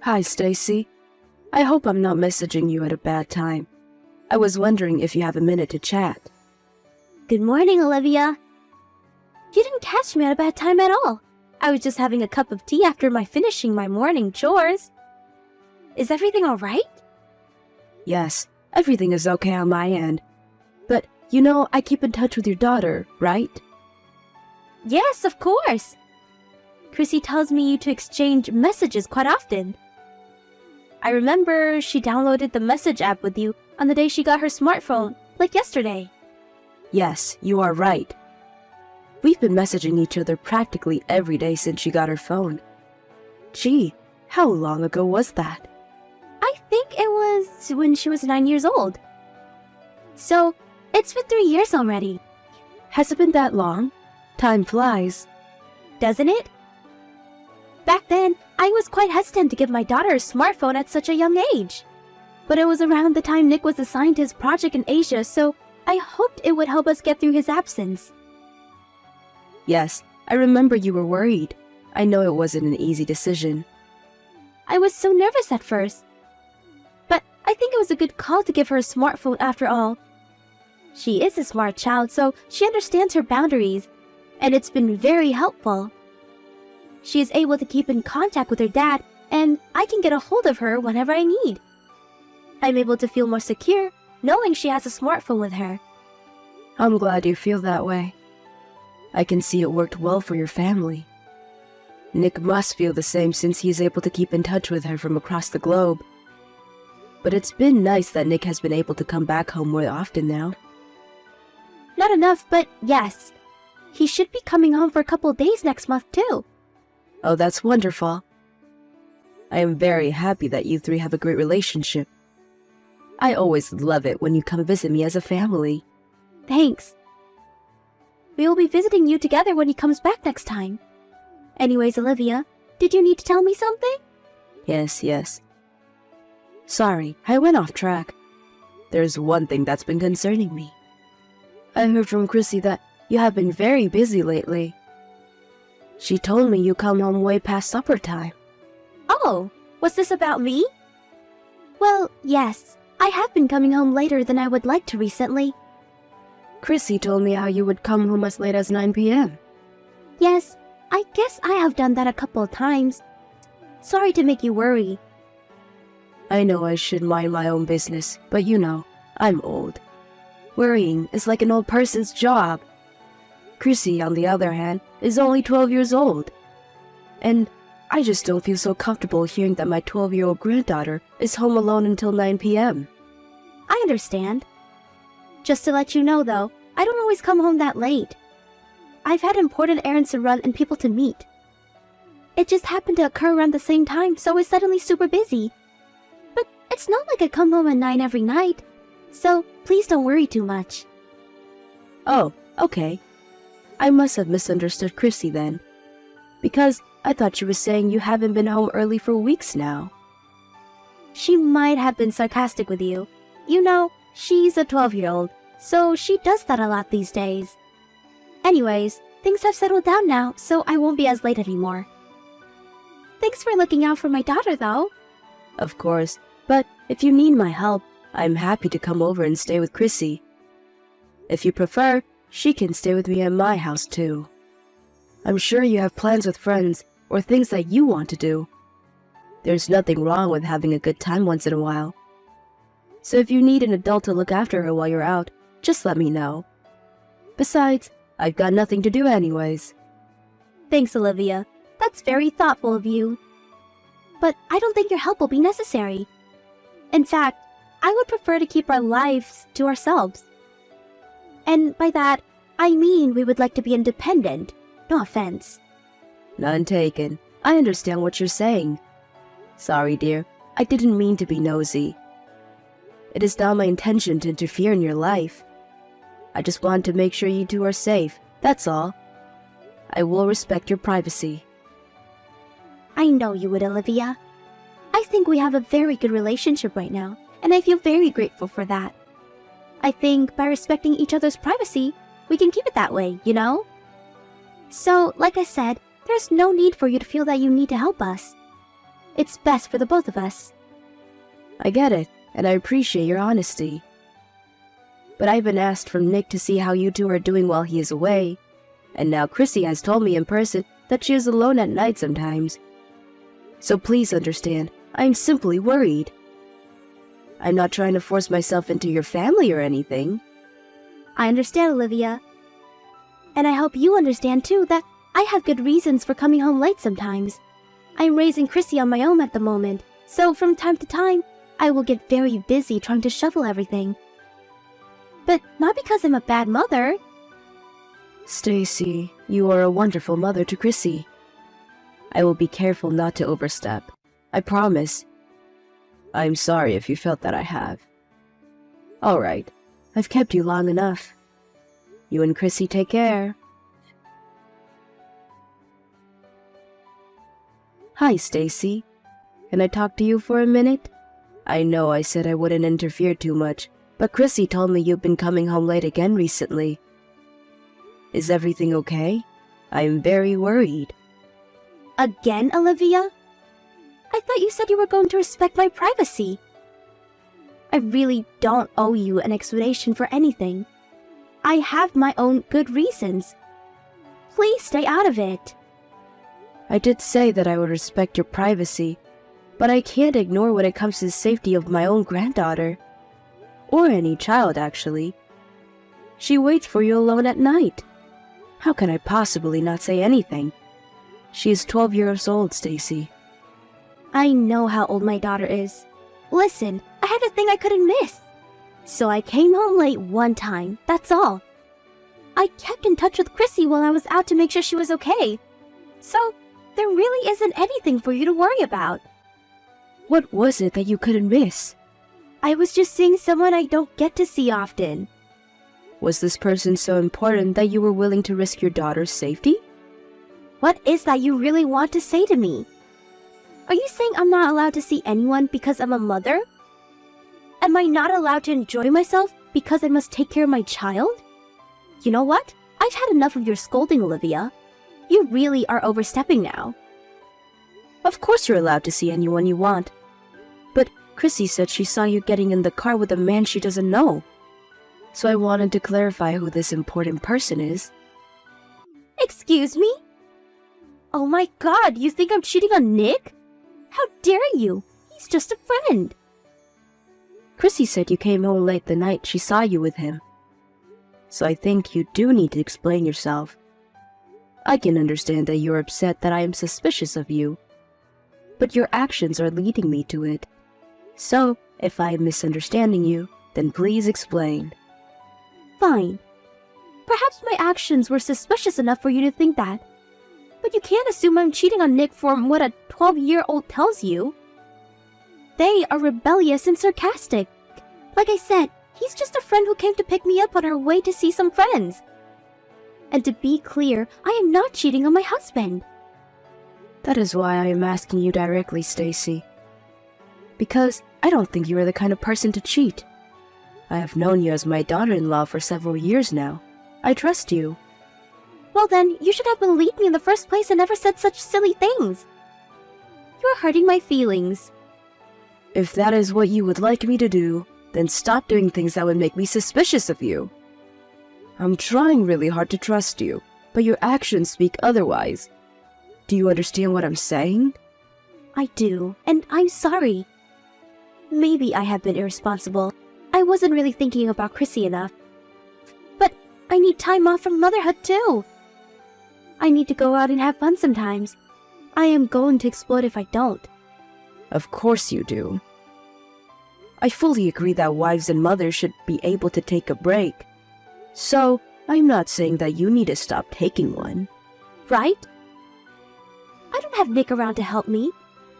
Hi, Stacy. I hope I'm not messaging you at a bad time. I was wondering if you have a minute to chat. Good morning, Olivia. You didn't catch me at a bad time at all. I was just having a cup of tea after finishing my morning chores. Is everything all right? Yes, everything is okay on my end. But, I keep in touch with your daughter, right? Yes, of course. Chrissy tells me to exchange messages quite often. I remember she downloaded the message app with you on the day she got her smartphone, like yesterday. Yes, you are right. We've been messaging each other practically every day since she got her phone. Gee, how long ago was that? I think it was when she was 9 years old. So, it's been 3 years already. Has it been that long? Time flies. Doesn't it? Back then, I was quite hesitant to give my daughter a smartphone at such a young age. But it was around the time Nick was assigned to his project in Asia, so I hoped it would help us get through his absence. Yes, I remember you were worried. I know it wasn't an easy decision. I was so nervous at first. But I think it was a good call to give her a smartphone after all. She is a smart child, so she understands her boundaries, and it's been very helpful. She is able to keep in contact with her dad, and I can get a hold of her whenever I need. I'm able to feel more secure knowing she has a smartphone with her. I'm glad you feel that way. I can see it worked well for your family. Nick must feel the same since he is able to keep in touch with her from across the globe. But it's been nice that Nick has been able to come back home more often now. Not enough, but yes. He should be coming home for a couple days next month too. Oh, that's wonderful. I am very happy that you three have a great relationship. I always love it when you come visit me as a family. Thanks. We will be visiting you together when he comes back next time. Anyways, Olivia, did you need to tell me something? Yes. Sorry, I went off track. There's one thing that's been concerning me. I heard from Chrissy that you have been very busy lately. She told me you come home way past supper time. Oh, was this about me? Well, yes. I have been coming home later than I would like to recently. Chrissy told me how you would come home as late as 9 p.m. Yes, I guess I have done that a couple of times. Sorry to make you worry. I know I should mind my own business, but I'm old. Worrying is like an old person's job. Chrissy, on the other hand, is only 12 years old. And I just don't feel so comfortable hearing that my 12-year-old granddaughter is home alone until 9 p.m. I understand. Just to let you know, though, I don't always come home that late. I've had important errands to run and people to meet. It just happened to occur around the same time, so I was suddenly super busy. But it's not like I come home at 9 every night, so please don't worry too much. Oh, okay. I must have misunderstood Chrissy then, because I thought you were saying you haven't been home early for weeks now. She might have been sarcastic with you. She's a 12-year-old, so she does that a lot these days. Anyways, things have settled down now, so I won't be as late anymore. Thanks for looking out for my daughter, though. Of course, but if you need my help, I'm happy to come over and stay with Chrissy. If you prefer, she can stay with me at my house too. I'm sure you have plans with friends or things that you want to do. There's nothing wrong with having a good time once in a while. So if you need an adult to look after her while you're out, just let me know. Besides, I've got nothing to do anyways. Thanks, Olivia. That's very thoughtful of you. But I don't think your help will be necessary. In fact, I would prefer to keep our lives to ourselves. And by that, I mean we would like to be independent. No offense. None taken. I understand what you're saying. Sorry, dear. I didn't mean to be nosy. It is not my intention to interfere in your life. I just want to make sure you two are safe, that's all. I will respect your privacy. I know you would, Olivia. I think we have a very good relationship right now, and I feel very grateful for that. I think by respecting each other's privacy, we can keep it that way, So, like I said, there's no need for you to feel that you need to help us. It's best for the both of us. I get it, and I appreciate your honesty. But I've been asked from Nick to see how you two are doing while he is away, and now Chrissy has told me in person that she is alone at night sometimes. So please understand, I'm simply worried. I'm not trying to force myself into your family or anything. I understand, Olivia. And I hope you understand, too, that I have good reasons for coming home late sometimes. I'm raising Chrissy on my own at the moment, so from time to time, I will get very busy trying to shovel everything. But not because I'm a bad mother. Stacy, you are a wonderful mother to Chrissy. I will be careful not to overstep. I promise. I'm sorry if you felt that I have. All right, I've kept you long enough. You and Chrissy take care. Hi, Stacy. Can I talk to you for a minute? I know I said I wouldn't interfere too much, but Chrissy told me you've been coming home late again recently. Is everything okay? I am very worried. Again, Olivia? I thought you said you were going to respect my privacy. I really don't owe you an explanation for anything. I have my own good reasons. Please stay out of it. I did say that I would respect your privacy, but I can't ignore when it comes to the safety of my own granddaughter. Or any child, actually. She waits for you alone at night. How can I possibly not say anything? She is 12 years old, Stacy. I know how old my daughter is. Listen, I had a thing I couldn't miss. So I came home late one time, that's all. I kept in touch with Chrissy while I was out to make sure she was okay. So, there really isn't anything for you to worry about. What was it that you couldn't miss? I was just seeing someone I don't get to see often. Was this person so important that you were willing to risk your daughter's safety? What is that you really want to say to me? Are you saying I'm not allowed to see anyone because I'm a mother? Am I not allowed to enjoy myself because I must take care of my child? You know what? I've had enough of your scolding, Olivia. You really are overstepping now. Of course you're allowed to see anyone you want. But Chrissy said she saw you getting in the car with a man she doesn't know. So I wanted to clarify who this important person is. Excuse me? Oh my god, you think I'm cheating on Nick? How dare you? He's just a friend. Chrissy said you came home late the night she saw you with him. So I think you do need to explain yourself. I can understand that you're upset that I am suspicious of you, but your actions are leading me to it. So, if I am misunderstanding you, then please explain. Fine. Perhaps my actions were suspicious enough for you to think that. But you can't assume I'm cheating on Nick from what a 12-year-old tells you. They are rebellious and sarcastic. Like I said, he's just a friend who came to pick me up on our way to see some friends. And to be clear, I am not cheating on my husband. That is why I am asking you directly, Stacy. Because I don't think you are the kind of person to cheat. I have known you as my daughter-in-law for several years now. I trust you. Well then, you should have believed me in the first place and never said such silly things. You're hurting my feelings. If that is what you would like me to do, then stop doing things that would make me suspicious of you. I'm trying really hard to trust you, but your actions speak otherwise. Do you understand what I'm saying? I do, and I'm sorry. Maybe I have been irresponsible. I wasn't really thinking about Chrissy enough. But I need time off from motherhood too. I need to go out and have fun sometimes. I am going to explode if I don't. Of course you do. I fully agree that wives and mothers should be able to take a break. So, I'm not saying that you need to stop taking one. Right? I don't have Nick around to help me.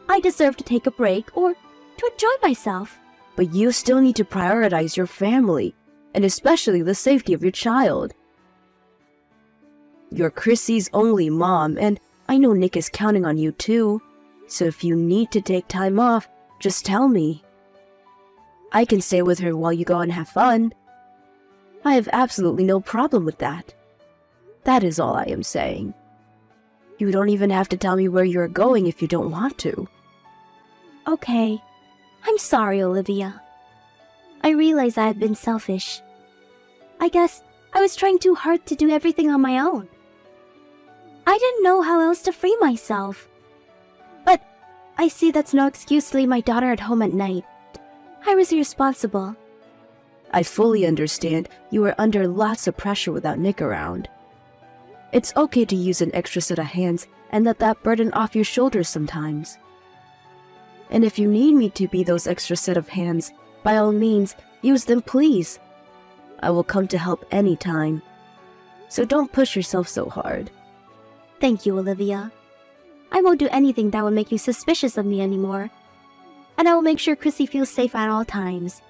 I deserve to take a break or to enjoy myself. But you still need to prioritize your family, and especially the safety of your child. You're Chrissy's only mom, and I know Nick is counting on you too. So if you need to take time off, just tell me. I can stay with her while you go and have fun. I have absolutely no problem with that. That is all I am saying. You don't even have to tell me where you're going if you don't want to. Okay. I'm sorry, Olivia. I realize I have been selfish. I guess I was trying too hard to do everything on my own. I didn't know how else to free myself. But I see that's no excuse to leave my daughter at home at night. I was irresponsible. I fully understand you are under lots of pressure without Nick around. It's okay to use an extra set of hands and let that burden off your shoulders sometimes. And if you need me to be those extra set of hands, by all means, use them, please. I will come to help any time. So don't push yourself so hard. Thank you, Olivia. I won't do anything that will make you suspicious of me anymore. And I will make sure Chrissy feels safe at all times.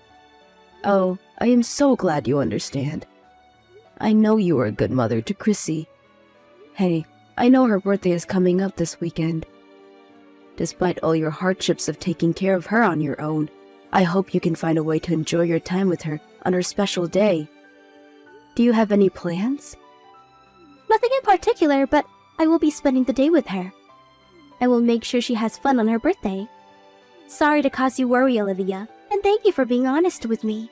Oh, I am so glad you understand. I know you are a good mother to Chrissy. Hey, I know her birthday is coming up this weekend. Despite all your hardships of taking care of her on your own, I hope you can find a way to enjoy your time with her on her special day. Do you have any plans? Nothing in particular, but I will be spending the day with her. I will make sure she has fun on her birthday. Sorry to cause you worry, Olivia, and thank you for being honest with me.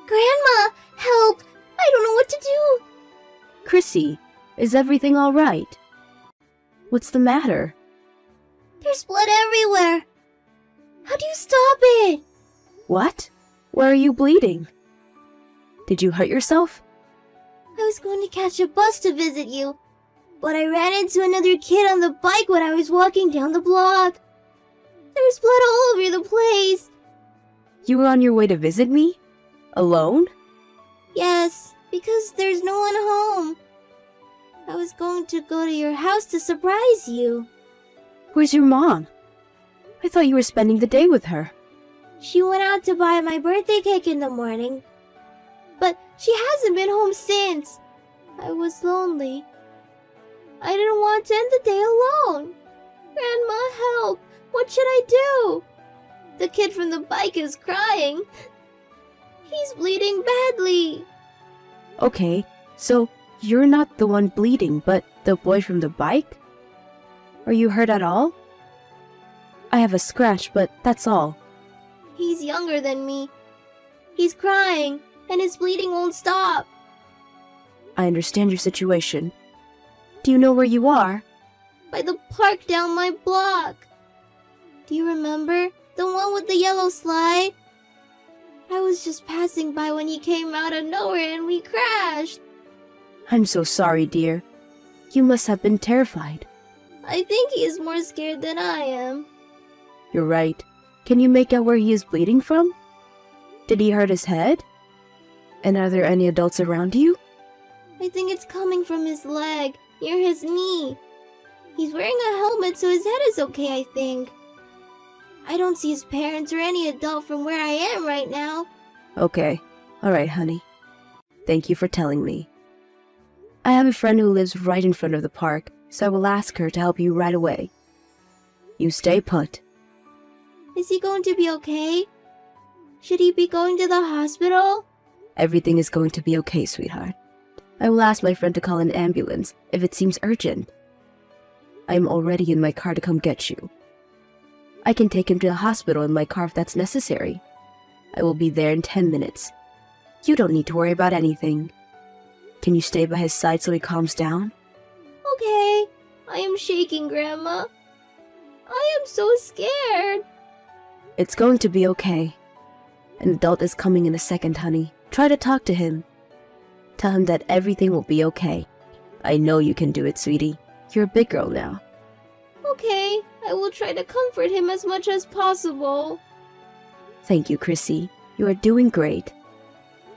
Grandma, help! I don't know what to do! Chrissy, is everything all right? What's the matter? There's blood everywhere! How do you stop it? What? Where are you bleeding? Did you hurt yourself? I was going to catch a bus to visit you, but I ran into another kid on the bike when I was walking down the block. There's blood all over the place. You were on your way to visit me? Alone? Yes, because there's no one home. I was going to go to your house to surprise you. Where's your mom? I thought you were spending the day with her. She went out to buy my birthday cake in the morning, but she hasn't been home since. I was lonely. I didn't want to end the day alone. Grandma, help! What should I do? The kid from the bike is crying. He's bleeding badly. Okay, so you're not the one bleeding, but the boy from the bike? Are you hurt at all? I have a scratch, but that's all. He's younger than me. He's crying, and his bleeding won't stop. I understand your situation. Do you know where you are? By the park down my block. Do you remember? The one with the yellow slide? I was just passing by when he came out of nowhere and we crashed. I'm so sorry, dear. You must have been terrified. I think he is more scared than I am. You're right. Can you make out where he is bleeding from? Did he hurt his head? And are there any adults around you? I think it's coming from his leg, near his knee. He's wearing a helmet, so his head is okay, I think. I don't see his parents or any adult from where I am right now. Okay. All right, honey. Thank you for telling me. I have a friend who lives right in front of the park, so I will ask her to help you right away. You stay put. Is he going to be okay? Should he be going to the hospital? Everything is going to be okay, sweetheart. I will ask my friend to call an ambulance if it seems urgent. I am already in my car to come get you. I can take him to the hospital in my car if that's necessary. I will be there in 10 minutes. You don't need to worry about anything. Can you stay by his side so he calms down? Okay. I am shaking, Grandma. I am so scared. It's going to be okay. An adult is coming in a second, honey. Try to talk to him. Tell him that everything will be okay. I know you can do it, sweetie. You're a big girl now. Okay, I will try to comfort him as much as possible. Thank you, Chrissy. You are doing great.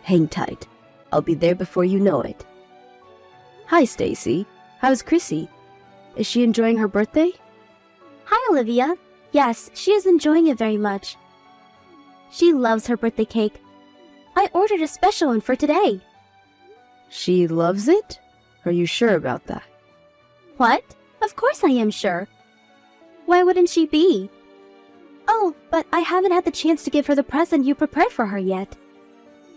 Hang tight. I'll be there before you know it. Hi, Stacy. How's Chrissy? Is she enjoying her birthday? Hi, Olivia. Yes, she is enjoying it very much. She loves her birthday cake. I ordered a special one for today. She loves it? Are you sure about that? What? Of course I am sure. Why wouldn't she be? Oh, but I haven't had the chance to give her the present you prepared for her yet.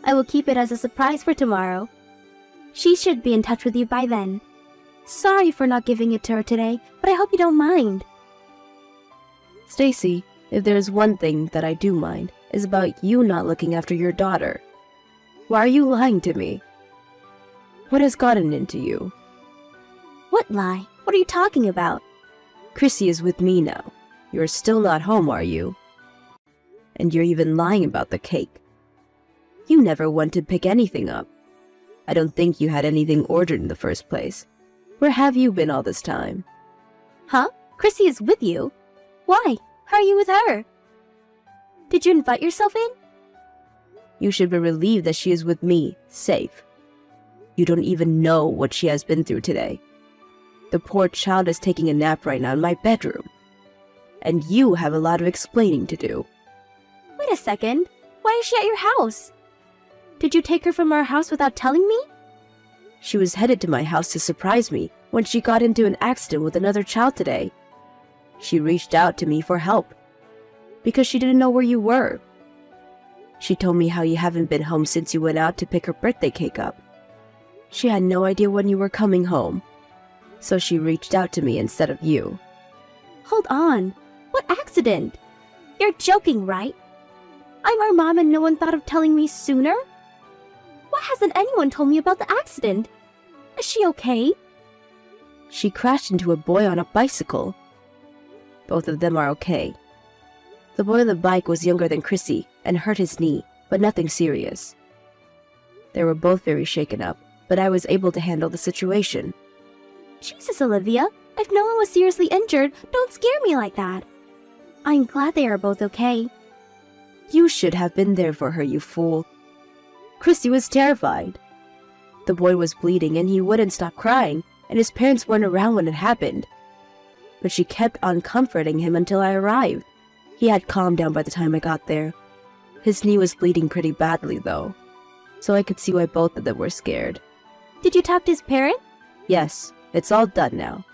I will keep it as a surprise for tomorrow. She should be in touch with you by then. Sorry for not giving it to her today, but I hope you don't mind. Stacy, if there's one thing that I do mind, is about you not looking after your daughter. Why are you lying to me? What has gotten into you? What lie? What are you talking about? Chrissy is with me now. You're still not home, are you? And you're even lying about the cake. You never went to pick anything up. I don't think you had anything ordered in the first place. Where have you been all this time? Huh? Chrissy is with you? Why? How are you with her? Did you invite yourself in? You should be relieved that she is with me, safe. You don't even know what she has been through today. The poor child is taking a nap right now in my bedroom. And you have a lot of explaining to do. Wait a second. Why is she at your house? Did you take her from our house without telling me? She was headed to my house to surprise me when she got into an accident with another child today. She reached out to me for help because she didn't know where you were. She told me how you haven't been home since you went out to pick her birthday cake up. She had no idea when you were coming home, so she reached out to me instead of you. Hold on. What accident? You're joking, right? I'm her mom and no one thought of telling me sooner? Why hasn't anyone told me about the accident? Is she okay? She crashed into a boy on a bicycle. Both of them are okay. The boy on the bike was younger than Chrissy and hurt his knee, but nothing serious. They were both very shaken up, but I was able to handle the situation. Jesus, Olivia. If no one was seriously injured, don't scare me like that. I'm glad they are both okay. You should have been there for her, you fool. Chrissy was terrified. The boy was bleeding and he wouldn't stop crying, and his parents weren't around when it happened. But she kept on comforting him until I arrived. He had calmed down by the time I got there. His knee was bleeding pretty badly, though, so I could see why both of them were scared. Did you talk to his parent? Yes, it's all done now.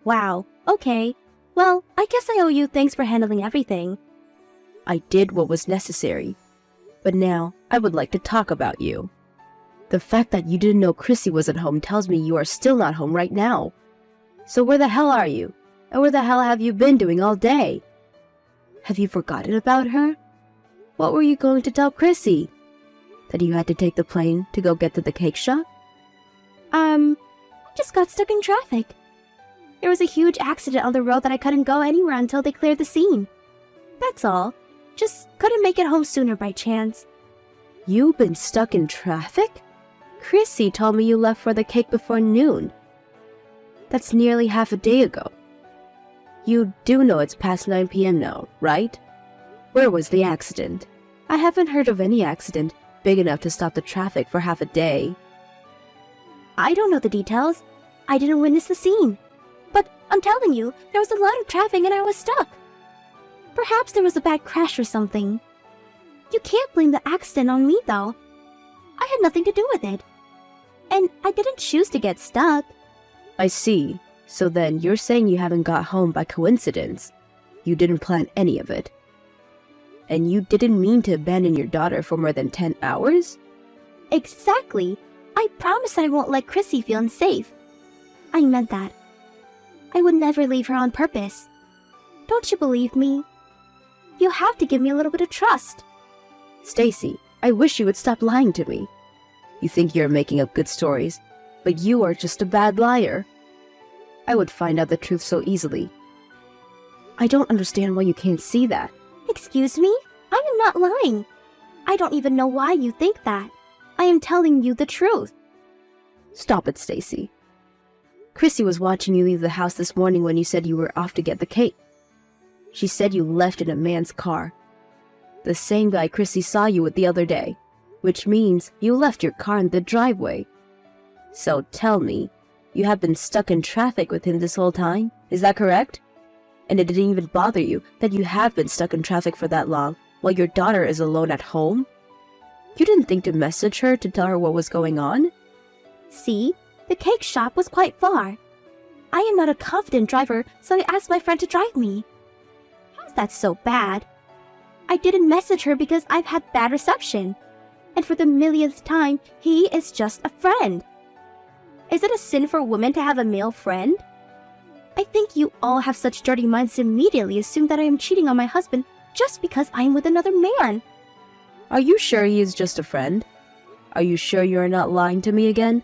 Wow, okay. Well, I guess I owe you thanks for handling everything. I did what was necessary. But now, I would like to talk about you. The fact that you didn't know Chrissy was at home tells me you are still not home right now. So where the hell are you? And where the hell have you been doing all day? Have you forgotten about her? What were you going to tell Chrissy? That you had to take the plane to go get to the cake shop? I just got stuck in traffic. There was a huge accident on the road that I couldn't go anywhere until they cleared the scene. That's all. Just couldn't make it home sooner by chance. You've been stuck in traffic? Chrissy told me you left for the cake before noon. That's nearly half a day ago. You do know it's past 9 p.m. now, right? Where was the accident? I haven't heard of any accident big enough to stop the traffic for half a day. I don't know the details. I didn't witness the scene. But I'm telling you, there was a lot of traffic and I was stuck. Perhaps there was a bad crash or something. You can't blame the accident on me, though. I had nothing to do with it. And I didn't choose to get stuck. I see. So then you're saying you haven't got home by coincidence. You didn't plan any of it. And you didn't mean to abandon your daughter for more than 10 hours? Exactly. I promise I won't let Chrissy feel unsafe. I meant that. I would never leave her on purpose. Don't you believe me? You have to give me a little bit of trust. Stacy, I wish you would stop lying to me. You think you're making up good stories, but you are just a bad liar. I would find out the truth so easily. I don't understand why you can't see that. Excuse me? I am not lying. I don't even know why you think that. I am telling you the truth. Stop it, Stacy. Chrissy was watching you leave the house this morning when you said you were off to get the cake. She said you left in a man's car. The same guy Chrissy saw you with the other day, which means you left your car in the driveway. So tell me, you have been stuck in traffic with him this whole time? Is that correct? And it didn't even bother you that you have been stuck in traffic for that long while your daughter is alone at home? You didn't think to message her to tell her what was going on? See, the cake shop was quite far. I am not a confident driver, so I asked my friend to drive me. How's that so bad? I didn't message her because I've had bad reception. And for the millionth time, he is just a friend. Is it a sin for women to have a male friend? I think you all have such dirty minds to immediately assume that I am cheating on my husband just because I am with another man. Are you sure he is just a friend? Are you sure you are not lying to me again?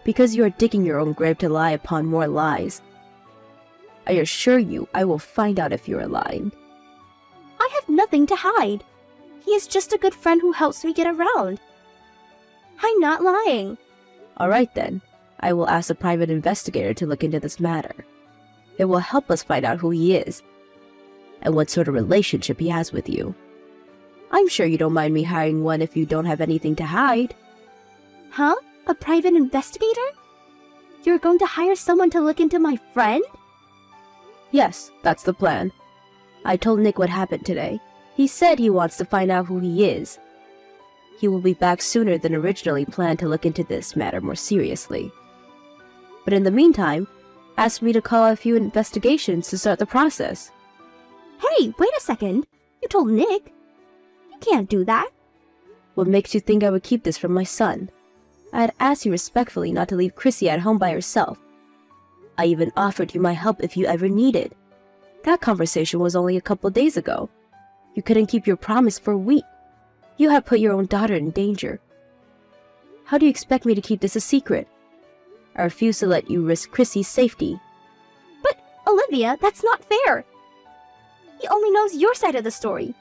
Because you are digging your own grave to lie upon more lies. I assure you, I will find out if you are lying. I have nothing to hide. He is just a good friend who helps me get around. I'm not lying. All right then, I will ask a private investigator to look into this matter. It will help us find out who he is and what sort of relationship he has with you. I'm sure you don't mind me hiring one if you don't have anything to hide. Huh? A private investigator? You're going to hire someone to look into my friend? Yes, that's the plan. I told Nick what happened today. He said he wants to find out who he is. He will be back sooner than originally planned to look into this matter more seriously. But in the meantime, ask me to call a few investigations to start the process. Hey, wait a second. You told Nick. You can't do that. What makes you think I would keep this from my son? I had asked you respectfully not to leave Chrissy at home by herself. I even offered you my help if you ever needed. That conversation was only a couple days ago. You couldn't keep your promise for a week. You have put your own daughter in danger. How do you expect me to keep this a secret? I refuse to let you risk Chrissy's safety. But, Olivia, that's not fair. He only knows your side of the story.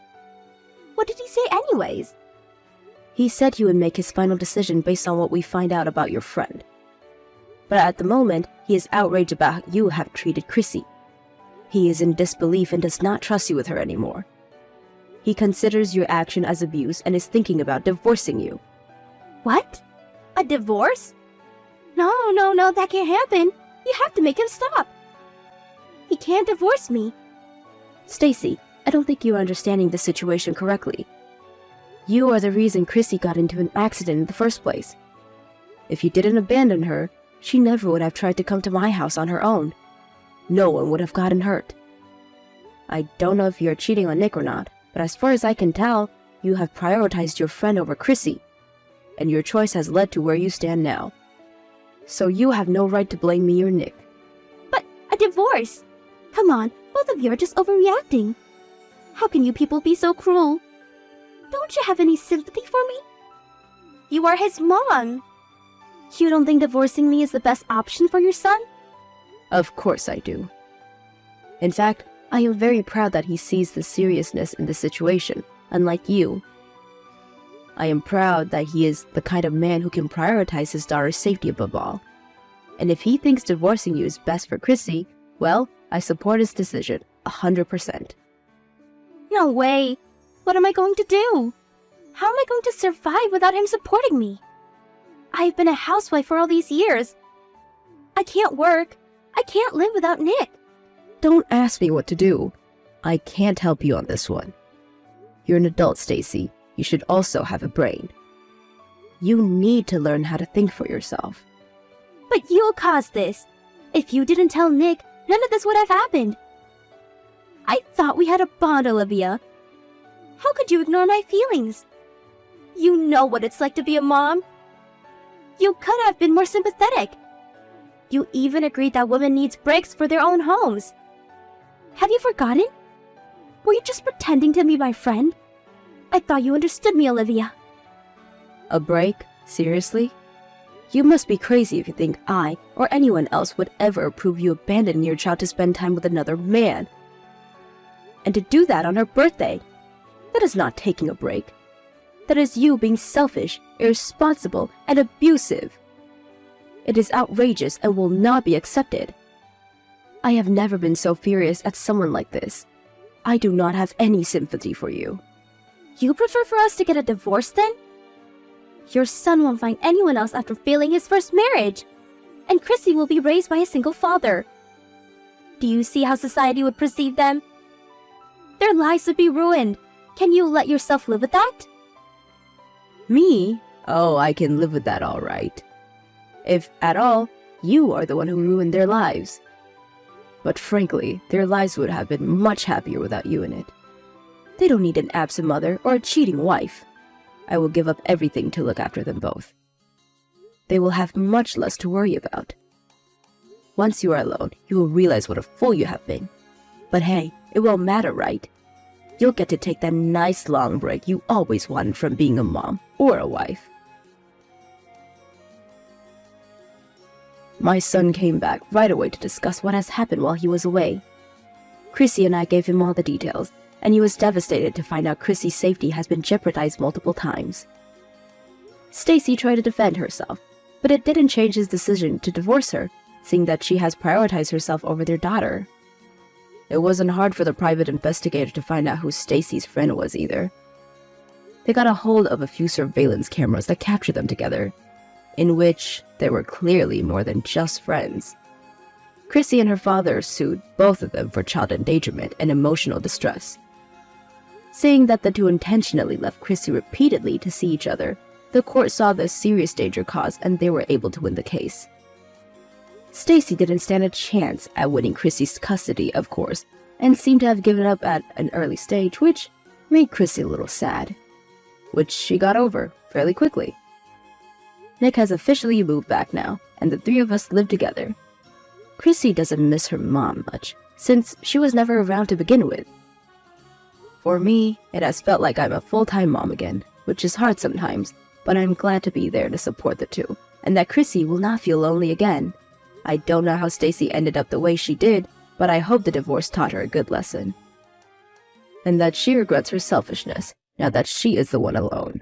What did he say anyways? He said he would make his final decision based on what we find out about your friend. But at the moment, he is outraged about how you have treated Chrissy. He is in disbelief and does not trust you with her anymore. He considers your action as abuse and is thinking about divorcing you. What? A divorce? No, that can't happen. You have to make him stop. He can't divorce me. Stacy, I don't think you are understanding the situation correctly. You are the reason Chrissy got into an accident in the first place. If you didn't abandon her, she never would have tried to come to my house on her own. No one would have gotten hurt. I don't know if you're cheating on Nick or not, but as far as I can tell, you have prioritized your friend over Chrissy, and your choice has led to where you stand now. So you have no right to blame me or Nick. But a divorce? Come on, both of you are just overreacting. How can you people be so cruel? Don't you have any sympathy for me? You are his mom. You don't think divorcing me is the best option for your son? Of course I do. In fact, I am very proud that he sees the seriousness in the situation, unlike you. I am proud that he is the kind of man who can prioritize his daughter's safety above all. And if he thinks divorcing you is best for Chrissy, well, I support his decision, 100%. No way. What am I going to do? How am I going to survive without him supporting me? I've been a housewife for all these years. I can't work. I can't live without Nick. Don't ask me what to do. I can't help you on this one. You're an adult, Stacy. You should also have a brain. You need to learn how to think for yourself. But you caused this. If you didn't tell Nick, none of this would have happened. I thought we had a bond, Olivia. How could you ignore my feelings? You know what it's like to be a mom. You could have been more sympathetic. You even agreed that women need breaks for their own homes. Have you forgotten? Were you just pretending to be my friend? I thought you understood me, Olivia. A break? Seriously? You must be crazy if you think I, or anyone else, would ever approve you abandoning your child to spend time with another man. And to do that on her birthday. That is not taking a break. That is you being selfish, irresponsible, and abusive. It is outrageous and will not be accepted. I have never been so furious at someone like this. I do not have any sympathy for you. You prefer for us to get a divorce then? Your son won't find anyone else after failing his first marriage. And Chrissy will be raised by a single father. Do you see how society would perceive them? Their lives would be ruined. Can you let yourself live with that? Me? Oh, I can live with that all right. If at all, you are the one who ruined their lives. But frankly, their lives would have been much happier without you in it. They don't need an absent mother or a cheating wife. I will give up everything to look after them both. they will have much less to worry about. Once you are alone, you will realize what a fool you have been. But hey, it won't matter, right? You'll get to take that nice long break you always wanted from being a mom or a wife. My son came back right away to discuss what has happened while he was away. Chrissy and I gave him all the details, and he was devastated to find out Chrissy's safety has been jeopardized multiple times. Stacy tried to defend herself, but it didn't change his decision to divorce her, seeing that she has prioritized herself over their daughter. It wasn't hard for the private investigator to find out who Stacy's friend was either. They got a hold of a few surveillance cameras that captured them together, in which they were clearly more than just friends. Chrissy and her father sued both of them for child endangerment and emotional distress. Seeing that the two intentionally left Chrissy repeatedly to see each other, the court saw the serious danger caused and they were able to win the case. Stacy didn't stand a chance at winning Chrissy's custody, of course, and seemed to have given up at an early stage, which made Chrissy a little sad, which she got over fairly quickly. Nick has officially moved back now, and the three of us live together. Chrissy doesn't miss her mom much, since she was never around to begin with. For me, it has felt like I'm a full-time mom again, which is hard sometimes, but I'm glad to be there to support the two, and that Chrissy will not feel lonely again. I don't know how Stacy ended up the way she did, but I hope the divorce taught her a good lesson. And that she regrets her selfishness, now that she is the one alone.